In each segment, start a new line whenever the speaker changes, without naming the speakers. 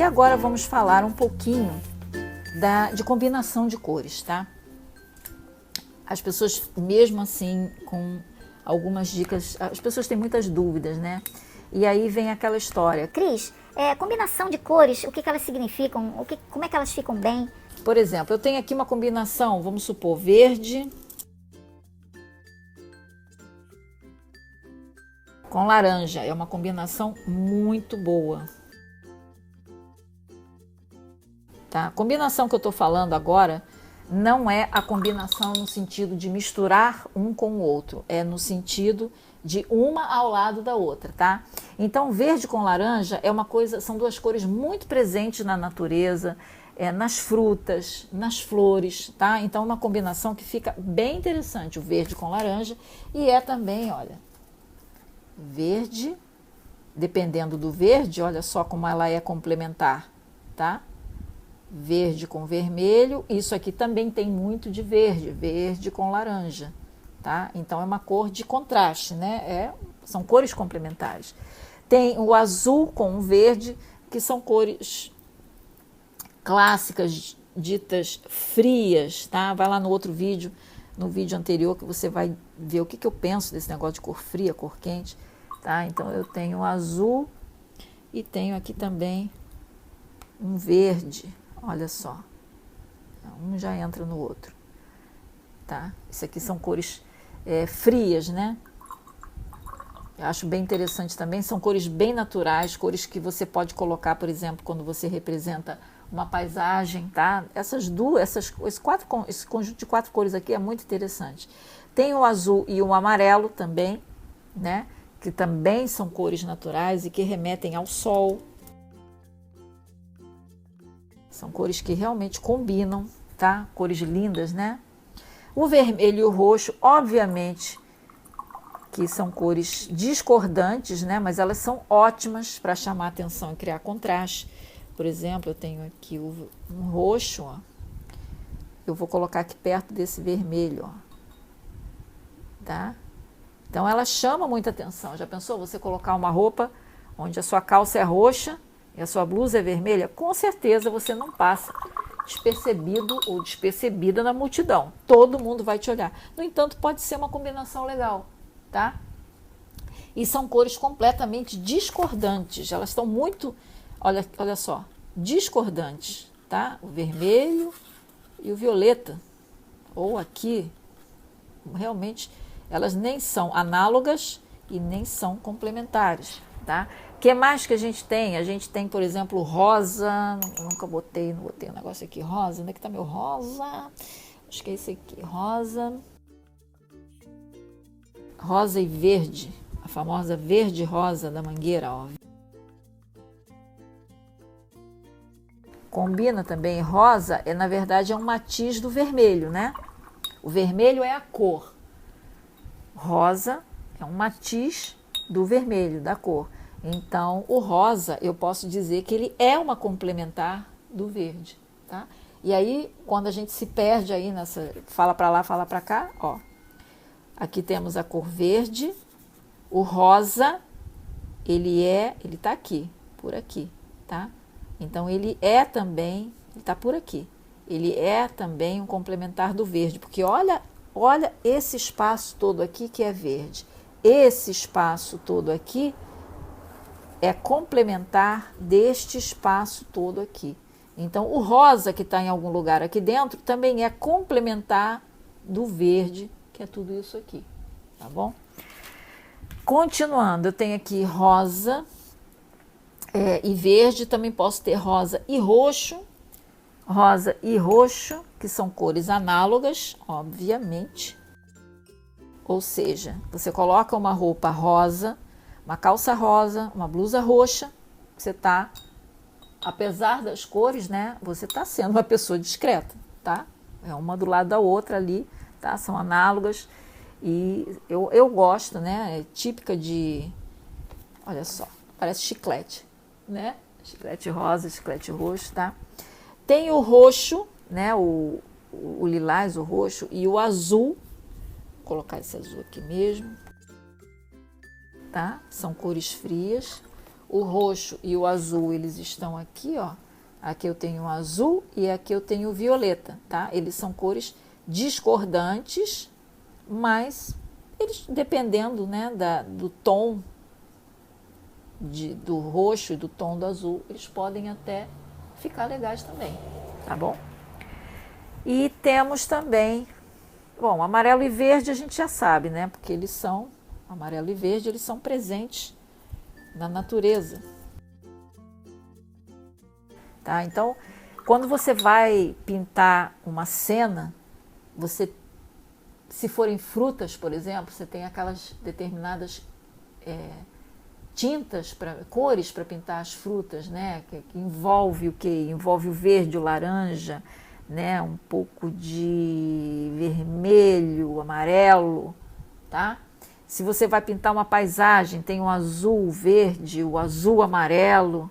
agora vamos falar um pouquinho de combinação de cores, tá? As pessoas, mesmo assim, com algumas dicas, as pessoas têm muitas dúvidas, né? E aí vem aquela história.
Cris, combinação de cores, o que elas significam, como é que elas ficam bem?
Por exemplo, eu tenho aqui uma combinação, vamos supor, verde com laranja. É uma combinação muito boa. Tá? A combinação que eu estou falando agora não é a combinação no sentido de misturar um com o outro, é no sentido de uma ao lado da outra, tá? Então, verde com laranja é uma coisa, são duas cores muito presentes na natureza, nas frutas, nas flores, tá? Então, uma combinação que fica bem interessante, o verde com laranja, e é também, olha, verde, dependendo do verde, olha só como ela é complementar, tá? Verde com vermelho, isso aqui também tem muito de verde, verde com laranja, tá? Então é uma cor de contraste, né? São cores complementares. Tem o azul com o verde, que são cores clássicas, ditas frias, tá? Vai lá no outro vídeo, no vídeo anterior, que você vai ver o que eu penso desse negócio de cor fria, cor quente, tá? Então eu tenho o azul e tenho aqui também um verde. Olha só, um já entra no outro, tá? Isso aqui são cores frias, né? Eu acho bem interessante também, são cores bem naturais, cores que você pode colocar, por exemplo, quando você representa uma paisagem, tá? Esse conjunto de 4 cores aqui é muito interessante. Tem o azul e o amarelo também, né? Que também são cores naturais e que remetem ao sol. São cores que realmente combinam, tá? Cores lindas, né? O vermelho e o roxo, obviamente, que são cores discordantes, né? Mas elas são ótimas para chamar atenção e criar contraste. Por exemplo, eu tenho aqui um roxo, ó. Eu vou colocar aqui perto desse vermelho, ó. Tá? Então, ela chama muita atenção. Já pensou você colocar uma roupa onde a sua calça é roxa e a sua blusa é vermelha? Com certeza você não passa despercebido ou despercebida na multidão. Todo mundo vai te olhar. No entanto, pode ser uma combinação legal, tá? E são cores completamente discordantes. Elas estão muito, olha só, discordantes, tá? O vermelho e o violeta. Ou aqui, realmente, elas nem são análogas e nem são complementares, tá? O que mais que a gente tem? A gente tem, por exemplo, rosa. Eu nunca botei, não botei um negócio aqui, rosa. Onde é que tá meu rosa? Acho que é esse aqui, rosa. Rosa e verde. A famosa verde-rosa da mangueira, ó. Combina também, rosa na verdade, é um matiz do vermelho, né? O vermelho é a cor. Rosa é um matiz do vermelho, da cor. Então, o rosa, eu posso dizer que ele é uma complementar do verde, tá? E aí, quando a gente se perde aí nessa, fala para lá, fala para cá, ó. Aqui temos a cor verde, o rosa, ele tá aqui, por aqui, tá? Então, ele tá por aqui. Ele é também um complementar do verde, porque olha esse espaço todo aqui que é verde. Esse espaço todo aqui é complementar deste espaço todo aqui. Então, o rosa que está em algum lugar aqui dentro também é complementar do verde, que é tudo isso aqui, tá bom? Continuando, eu tenho aqui rosa e verde, também posso ter rosa e roxo, que são cores análogas, obviamente. Ou seja, você coloca uma roupa rosa, uma calça rosa, uma blusa roxa, você tá, apesar das cores, né, você tá sendo uma pessoa discreta, tá? É uma do lado da outra ali, tá? São análogas e eu gosto, né? É típica de, olha só, parece chiclete, né? Chiclete rosa, chiclete roxo, tá? Tem o roxo, né? O lilás, o roxo e o azul. Vou colocar esse azul aqui mesmo. Tá? São cores frias. O roxo e o azul, eles estão aqui, ó. Aqui eu tenho o azul e aqui eu tenho o violeta, tá? Eles são cores discordantes, mas eles, dependendo, né, do tom do roxo e do tom do azul, eles podem até ficar legais também, tá bom? E temos também, bom, amarelo e verde a gente já sabe, né? Porque eles são, amarelo e verde, eles são presentes na natureza. Tá? Então, quando você vai pintar uma cena, você, se forem frutas, por exemplo, você tem aquelas determinadas tintas, cores para pintar as frutas, né? Que envolve o quê? Envolve o verde, o laranja, né? Um pouco de vermelho, amarelo, tá? Se você vai pintar uma paisagem, tem o azul, o verde, o azul, amarelo,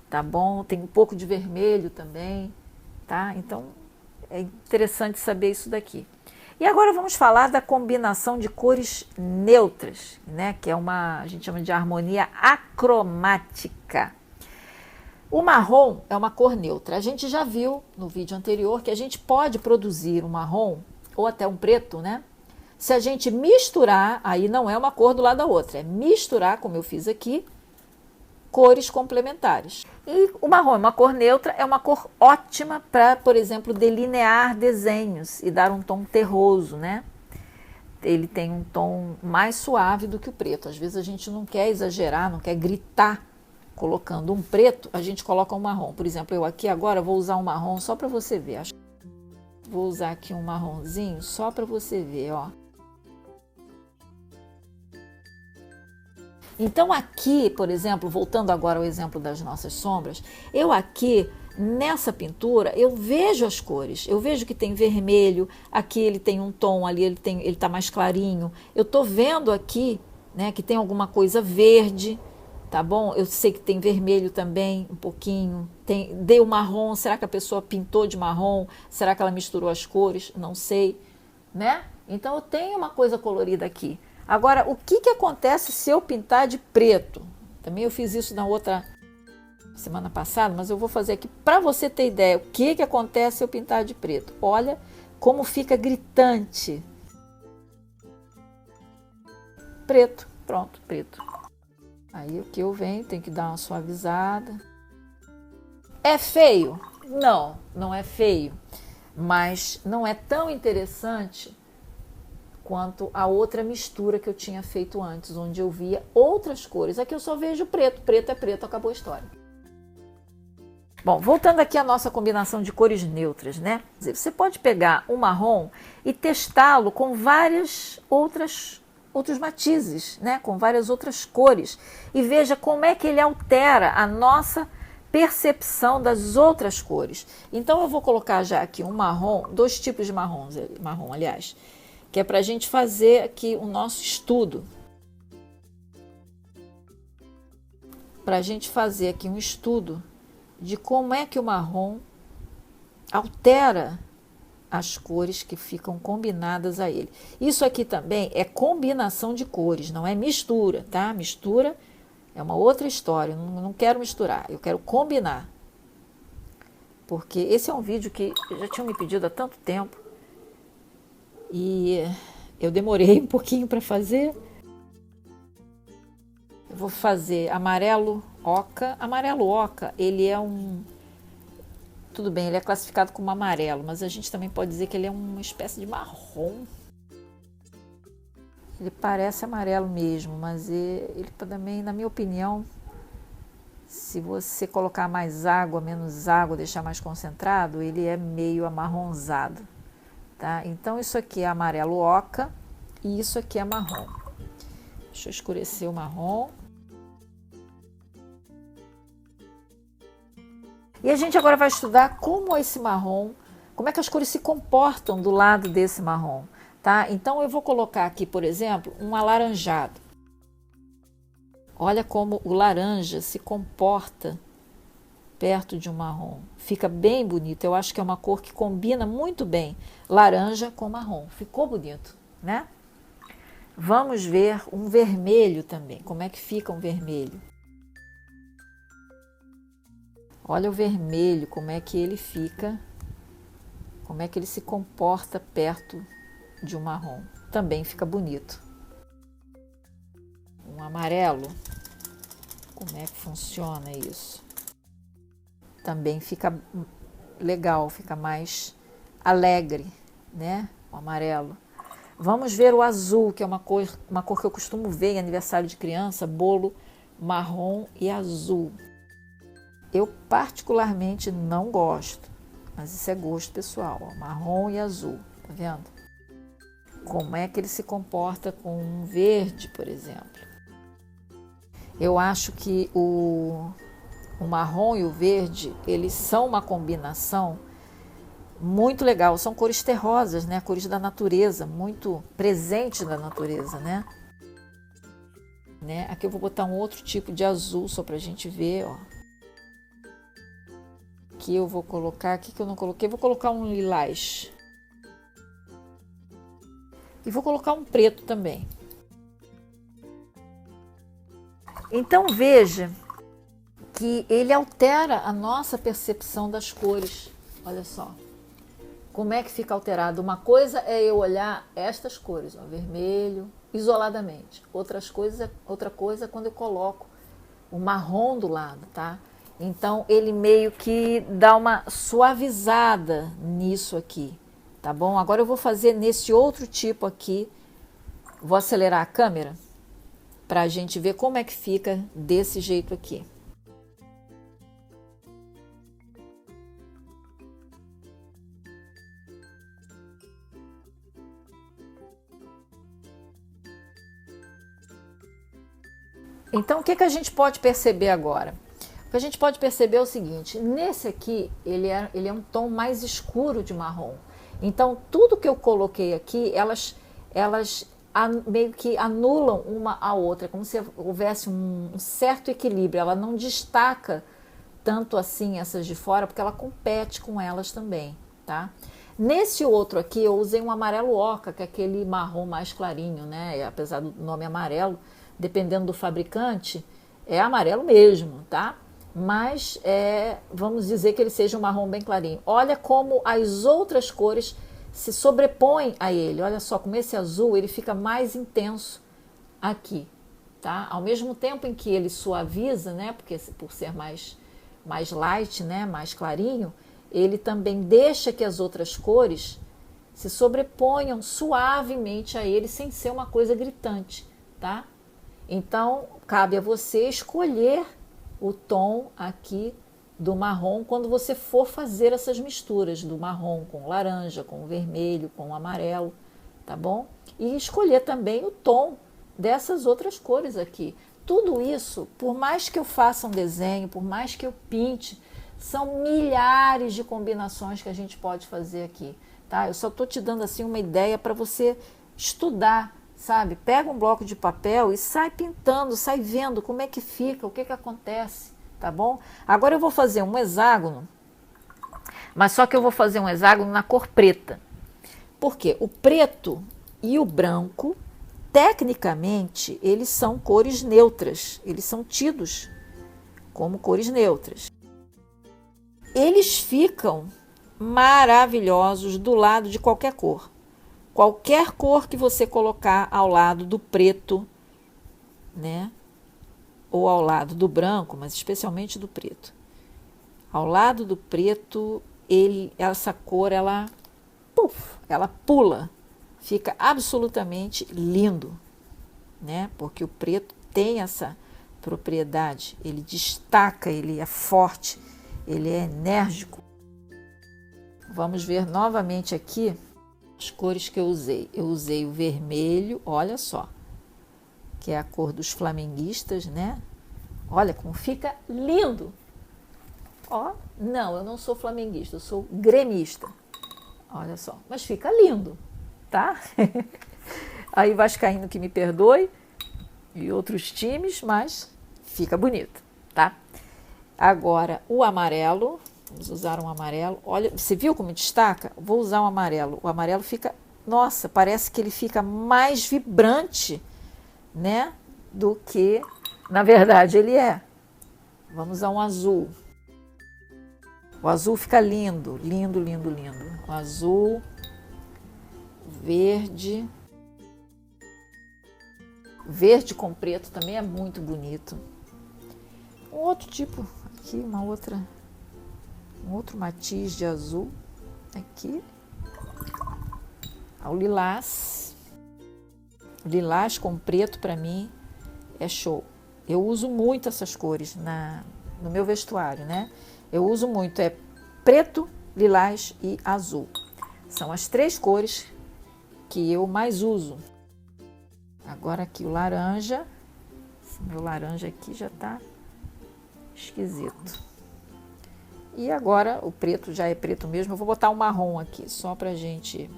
tá bom? Tem um pouco de vermelho também, tá? Então, é interessante saber isso daqui. E agora vamos falar da combinação de cores neutras, né? Que é a gente chama de harmonia acromática. O marrom é uma cor neutra. A gente já viu no vídeo anterior que a gente pode produzir um marrom ou até um preto, né? Se a gente misturar, aí não é uma cor do lado da outra, é misturar, como eu fiz aqui, cores complementares. E o marrom é uma cor neutra, é uma cor ótima para, por exemplo, delinear desenhos e dar um tom terroso, né? Ele tem um tom mais suave do que o preto. Às vezes a gente não quer exagerar, não quer gritar colocando um preto, a gente coloca um marrom. Por exemplo, eu aqui agora vou usar um marrom só para você ver. Vou usar aqui um marronzinho só para você ver, ó. Então aqui, por exemplo, voltando agora ao exemplo das nossas sombras, eu aqui, nessa pintura, eu vejo as cores. Eu vejo que tem vermelho, aqui ele tem um tom, ali ele está mais clarinho. Eu estou vendo aqui, né, que tem alguma coisa verde, tá bom? Eu sei que tem vermelho também, um pouquinho. Deu marrom, será que a pessoa pintou de marrom? Será que ela misturou as cores? Não sei, né? Então eu tenho uma coisa colorida aqui. Agora, o que acontece se eu pintar de preto? Também eu fiz isso na outra semana passada, mas eu vou fazer aqui para você ter ideia. O que acontece se eu pintar de preto? Olha como fica gritante. Preto, pronto, preto. Aí o que eu venho, tem que dar uma suavizada. É feio? Não, não é feio. Mas não é tão interessante quanto a outra mistura que eu tinha feito antes, onde eu via outras cores. Aqui eu só vejo preto, preto é preto, acabou a história. Bom, voltando aqui à nossa combinação de cores neutras, né? Você pode pegar um marrom e testá-lo com várias outros matizes, né? Com várias outras cores, e veja como é que ele altera a nossa percepção das outras cores. Então eu vou colocar já aqui um marrom, dois tipos de marrom, aliás, que é para a gente fazer aqui o nosso estudo. Para a gente fazer aqui um estudo de como é que o marrom altera as cores que ficam combinadas a ele. Isso aqui também é combinação de cores, não é mistura, tá? Mistura é uma outra história, não quero misturar, eu quero combinar. Porque esse é um vídeo que já tinham me pedido há tanto tempo, e eu demorei um pouquinho para fazer. Eu vou fazer amarelo oca. Amarelo oca, ele é tudo bem, ele é classificado como amarelo, mas a gente também pode dizer que ele é uma espécie de marrom. Ele parece amarelo mesmo, mas ele também, na minha opinião, se você colocar mais água, menos água, deixar mais concentrado, ele é meio amarronzado. Tá? Então isso aqui é amarelo oca e isso aqui é marrom. Deixa eu escurecer o marrom. E a gente agora vai estudar como esse marrom, como é que as cores se comportam do lado desse marrom. Tá? Então eu vou colocar aqui, por exemplo, um alaranjado. Olha como o laranja se comporta perto de um marrom. Fica bem bonito. Eu acho que é uma cor que combina muito bem laranja com marrom. Ficou bonito, né? Vamos ver um vermelho também. Como é que fica um vermelho? Olha o vermelho, como é que ele fica, como é que ele se comporta perto de um marrom. Também fica bonito. Um amarelo, como é que funciona isso? Também fica legal, fica mais alegre, né? O amarelo. Vamos ver o azul, que é uma cor que eu costumo ver em aniversário de criança, bolo marrom e azul. Eu particularmente não gosto, mas isso é gosto pessoal, ó, marrom e azul, tá vendo? Como é que ele se comporta com um verde, por exemplo? Eu acho que o marrom e o verde, eles são uma combinação muito legal. São cores terrosas, né? Cores da natureza, muito presentes da natureza, né? Aqui eu vou botar um outro tipo de azul só pra gente ver, ó. Aqui eu vou colocar, aqui que eu não coloquei, vou colocar um lilás. E vou colocar um preto também. Então veja que ele altera a nossa percepção das cores. Olha só. Como é que fica alterado? Uma coisa é eu olhar estas cores, ó, vermelho, isoladamente. Outra coisa é quando eu coloco o marrom do lado, tá? Então ele meio que dá uma suavizada nisso aqui, tá bom? Agora eu vou fazer nesse outro tipo aqui. Vou acelerar a câmera para a gente ver como é que fica desse jeito aqui. Então, o que a gente pode perceber agora? O que a gente pode perceber é o seguinte, nesse aqui, ele é um tom mais escuro de marrom. Então, tudo que eu coloquei aqui, elas meio que anulam uma a outra, como se houvesse um certo equilíbrio. Ela não destaca tanto assim essas de fora, porque ela compete com elas também, tá? Nesse outro aqui, eu usei um amarelo oca, que é aquele marrom mais clarinho, né? Apesar do nome amarelo, dependendo do fabricante, é amarelo mesmo, tá? Mas vamos dizer que ele seja um marrom bem clarinho. Olha como as outras cores se sobrepõem a ele. Olha só, como esse azul ele fica mais intenso aqui, tá? Ao mesmo tempo em que ele suaviza, né? Porque por ser mais light, né? Mais clarinho, ele também deixa que as outras cores se sobreponham suavemente a ele, sem ser uma coisa gritante, tá? Então, cabe a você escolher o tom aqui do marrom quando você for fazer essas misturas do marrom com o laranja, com o vermelho, com o amarelo, tá bom? E escolher também o tom dessas outras cores aqui. Tudo isso, por mais que eu faça um desenho, por mais que eu pinte, são milhares de combinações que a gente pode fazer aqui, tá? Eu só estou te dando assim uma ideia para você estudar, sabe? Pega um bloco de papel e sai pintando, sai vendo como é que fica, o que acontece, tá bom? Agora eu vou fazer um hexágono, mas só que eu vou fazer um hexágono na cor preta. Por quê? O preto e o branco, tecnicamente, eles são cores neutras, eles são tidos como cores neutras. Eles ficam maravilhosos do lado de qualquer cor. Qualquer cor que você colocar ao lado do preto, né? Ou ao lado do branco, mas especialmente do preto. Ao lado do preto, essa cor, ela pula. Fica absolutamente lindo, né? Porque o preto tem essa propriedade. Ele destaca, ele é forte, ele é enérgico. Vamos ver novamente aqui as cores que eu usei. Eu usei o vermelho, olha só, que é a cor dos flamenguistas, né? Olha como fica lindo. Ó, não, eu não sou flamenguista, eu sou gremista. Olha só, mas fica lindo, tá? Aí vascaíno que me perdoe e outros times, mas fica bonito, tá? Agora o amarelo, vamos usar um amarelo. Olha, você viu como destaca? Vou usar um amarelo. O amarelo fica, nossa, parece que ele fica mais vibrante, né? Do que, na verdade, ele é. Vamos usar um azul. O azul fica lindo, lindo, lindo, lindo. O azul, verde. Verde com preto também é muito bonito. Um outro tipo, aqui um outro matiz de azul. Aqui. O lilás. Lilás com preto para mim é show. Eu uso muito essas cores no meu vestuário, né? Eu uso muito, preto, lilás e azul. São as 3 cores que eu mais uso. Agora aqui o laranja. Esse meu laranja aqui já tá esquisito. E agora o preto já é preto mesmo. Eu vou botar um marrom aqui, só pra gente...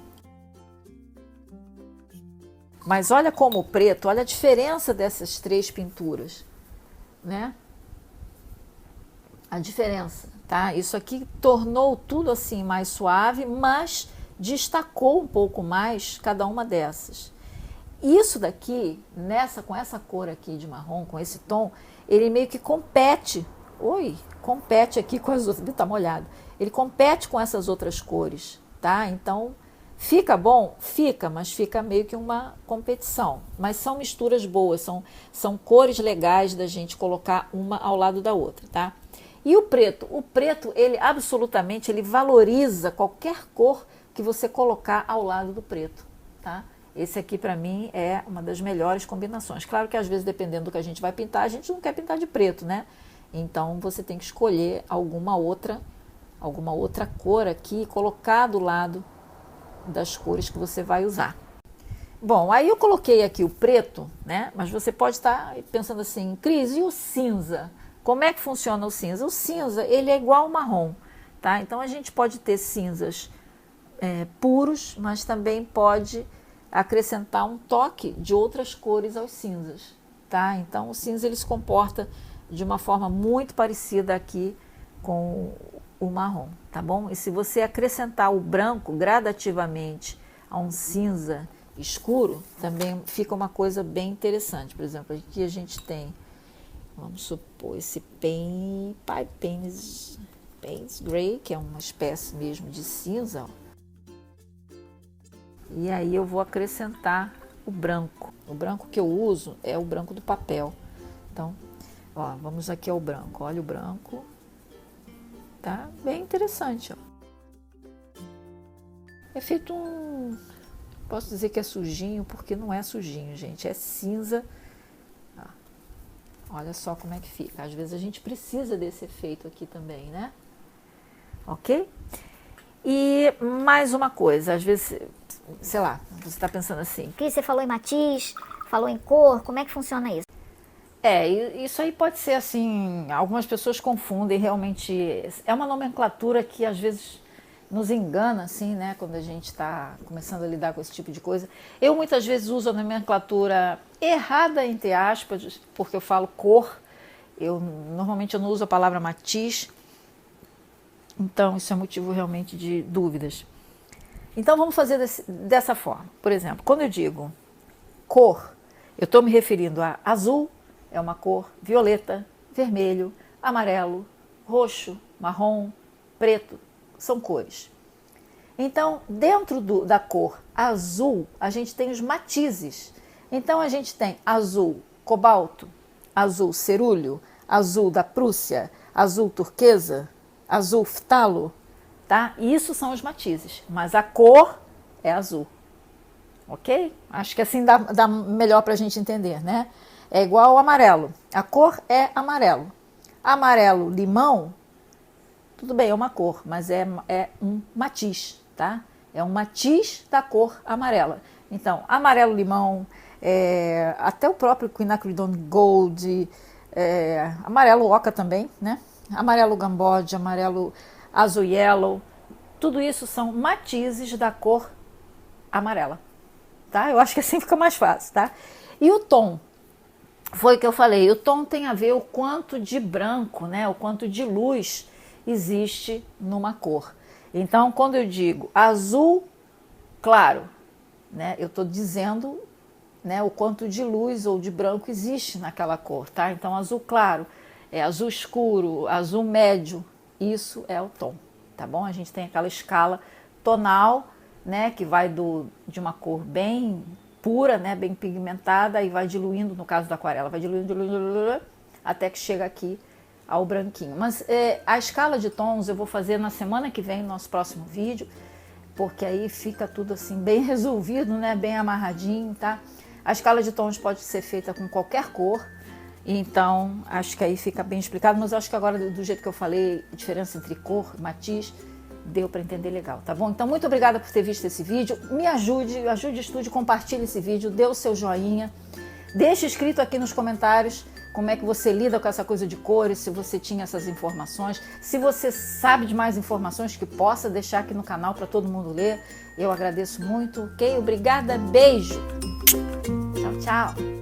Mas olha como o preto, olha a diferença dessas 3 pinturas, né? A diferença, tá? Isso aqui tornou tudo assim mais suave, mas destacou um pouco mais cada uma dessas. Isso daqui, com essa cor aqui de marrom, com esse tom, ele meio que compete, compete aqui com as outras, tá molhado. Ele compete com essas outras cores, tá? Então, fica bom? Fica, mas fica meio que uma competição. Mas são misturas boas, são cores legais da gente colocar uma ao lado da outra, tá? E o preto, ele absolutamente, ele valoriza qualquer cor que você colocar ao lado do preto, tá? Esse aqui para mim é uma das melhores combinações. Claro que às vezes, dependendo do que a gente vai pintar, a gente não quer pintar de preto, né? Então você tem que escolher alguma outra cor aqui e colocar do lado das cores que você vai usar. Bom, aí eu coloquei aqui o preto, né? Mas você pode estar pensando assim, Cris, e o cinza? Como é que funciona o cinza? O cinza, ele é igual ao marrom, tá? Então a gente pode ter cinzas puros, mas também pode acrescentar um toque de outras cores aos cinzas, tá? Então o cinza ele se comporta de uma forma muito parecida aqui com o marrom, tá bom? E se você acrescentar o branco gradativamente a um cinza escuro, também fica uma coisa bem interessante. Por exemplo, aqui a gente tem, vamos supor, esse Payne's Gray, que é uma espécie mesmo de cinza, ó. E aí eu vou acrescentar o branco. O branco que eu uso é o branco do papel. Então, ó, vamos aqui ao branco. Olha o branco. Tá bem interessante, ó. É feito posso dizer que é sujinho, porque não é sujinho, gente. É cinza. Olha só como é que fica. Às vezes a gente precisa desse efeito aqui também, né? Ok? E mais uma coisa, às vezes, sei lá, você está pensando assim.
Cris, você falou em matiz, falou em cor, como é que funciona isso?
Isso aí pode ser assim, algumas pessoas confundem realmente, é uma nomenclatura que às vezes nos engana, assim, né, quando a gente está começando a lidar com esse tipo de coisa. Eu muitas vezes uso a nomenclatura errada, entre aspas, porque eu falo cor, normalmente eu não uso a palavra matiz, então isso é motivo realmente de dúvidas. Então vamos fazer dessa forma. Por exemplo, quando eu digo cor, eu estou me referindo a azul, é uma cor, violeta, vermelho, amarelo, roxo, marrom, preto, são cores. Então, dentro da cor azul, a gente tem os matizes. Então, a gente tem azul cobalto, azul cerúleo, azul da Prússia, azul turquesa, azul ftalo, tá? Isso são os matizes, mas a cor é azul, ok? Acho que assim dá melhor para a gente entender, né? É igual ao amarelo, a cor é amarelo. Amarelo limão, tudo bem, é uma cor, mas é um matiz, tá? É um matiz da cor amarela. Então, amarelo limão, até o próprio quinacridone gold, amarelo oca também, né? Amarelo gambode, amarelo azul yellow, tudo isso são matizes da cor amarela, tá? Eu acho que assim fica mais fácil, tá? E o tom, foi o que eu falei, o tom tem a ver o quanto de branco, né? O quanto de luz existe numa cor. Então, quando eu digo azul claro, né? Eu estou dizendo, né, o quanto de luz ou de branco existe naquela cor, tá? Então, azul claro, azul escuro, azul médio, isso é o tom, tá bom? A gente tem aquela escala tonal, né, que vai de uma cor bem pura, né, bem pigmentada, e vai diluindo, no caso da aquarela, vai diluindo, até que chega aqui ao branquinho. Mas a escala de tons eu vou fazer na semana que vem, no nosso próximo vídeo, porque aí fica tudo assim bem resolvido, né, bem amarradinho, tá? A escala de tons pode ser feita com qualquer cor, então acho que aí fica bem explicado, mas eu acho que agora, do jeito que eu falei, a diferença entre cor e matiz, deu para entender legal, tá bom? Então, muito obrigada por ter visto esse vídeo. Me ajude o estúdio, compartilhe esse vídeo, dê o seu joinha. Deixe escrito aqui nos comentários como é que você lida com essa coisa de cores, se você tinha essas informações. Se você sabe de mais informações que possa deixar aqui no canal para todo mundo ler. Eu agradeço muito, ok? Obrigada, beijo! Tchau, tchau!